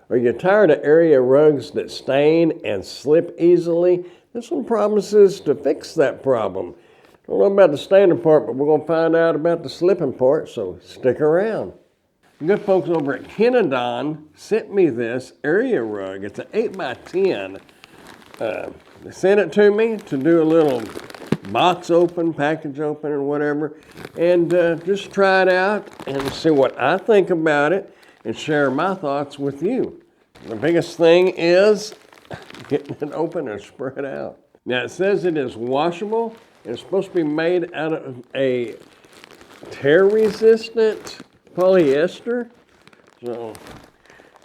Are you tired of area rugs that stain and slip easily? This one promises to fix that problem. Don't know about the staining part, but we're going to find out about the slipping part, so stick around. The good folks over at KENODITAN sent me this area rug. It's an 8x10. They sent it to me to do a little box open, package open, or whatever, and just try it out and see what I think about it and share my thoughts with you. The biggest thing is getting it open and spread out. Now it says it is washable. It's supposed to be made out of a tear-resistant polyester, so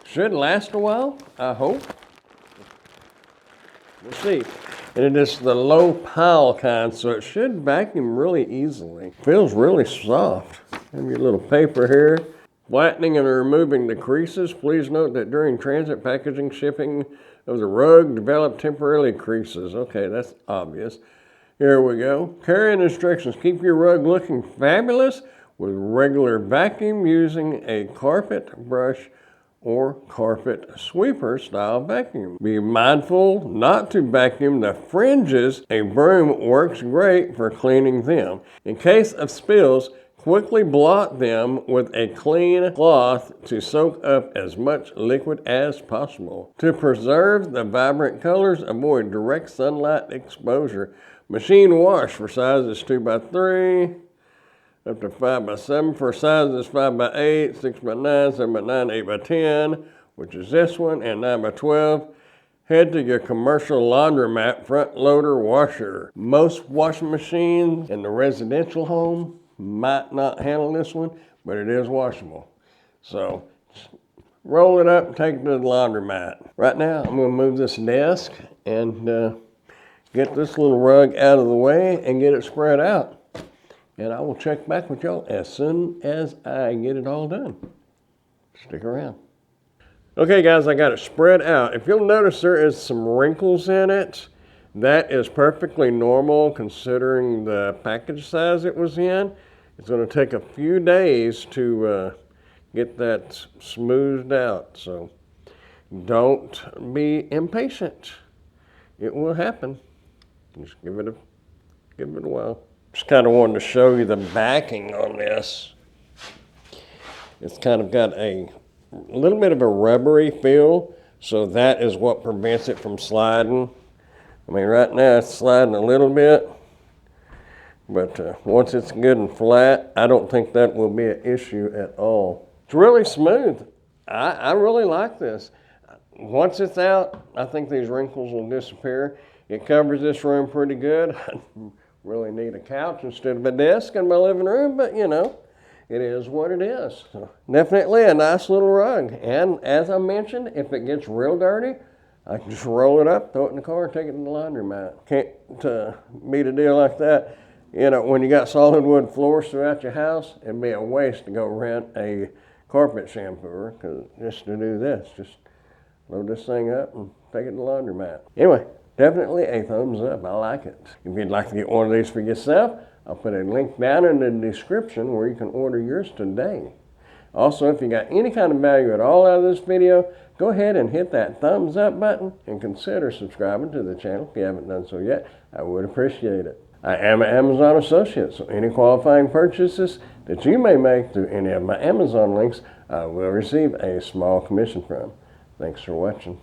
should last a while, I hope. We'll see. And it is the low pile kind, so it should vacuum really easily. Feels really soft. Have your little paper here. Flattening and removing the creases. Please note that during transit, packaging, shipping of the rug, develop temporarily creases. Okay, that's obvious. Here we go. Carrying instructions. Keep your rug looking fabulous with regular vacuum using a carpet brush or carpet sweeper style vacuum. Be mindful not to vacuum the fringes. A broom works great for cleaning them. In case of spills, quickly blot them with a clean cloth to soak up as much liquid as possible. To preserve the vibrant colors, avoid direct sunlight exposure. Machine wash for sizes 2x3, up to 5x7 for sizes 5x8, 6x9, 7x9, 8x10, which is this one, and 9x12. Head to your commercial laundromat front loader washer. Most washing machines in the residential home might not handle this one, but it is washable. So roll it up and take it to the laundromat. Right now, I'm going to move this desk and get this little rug out of the way and get it spread out. And I will check back with y'all as soon as I get it all done. Stick around. Okay guys, I got it spread out. If you'll notice, there is some wrinkles in it. That is perfectly normal considering the package size it was in. It's going to take a few days to get that smoothed out. So don't be impatient. It will happen. Just give it a while. Just kind of wanted to show you the backing on this. It's kind of got a little bit of a rubbery feel, so that is what prevents it from sliding. I mean, right now it's sliding a little bit, but once it's good and flat, I don't think that will be an issue at all. It's really smooth. I really like this. Once it's out, I think these wrinkles will disappear. It covers this room pretty good. Really need a couch instead of a desk in my living room, but you know, it is what it is. So definitely a nice little rug. And as I mentioned, if it gets real dirty, I can just roll it up, throw it in the car, and take it to the laundromat. Can't beat a deal like that. You know, when you got solid wood floors throughout your house, it'd be a waste to go rent a carpet shampooer, because just to do this, just load this thing up and take it to the laundromat. Anyway, definitely a thumbs up. I like it. If you'd like to get one of these for yourself, I'll put a link down in the description where you can order yours today. Also, if you got any kind of value at all out of this video, go ahead and hit that thumbs up button and consider subscribing to the channel if you haven't done so yet. I would appreciate it. I am an Amazon associate, so any qualifying purchases that you may make through any of my Amazon links, I will receive a small commission from. Thanks for watching.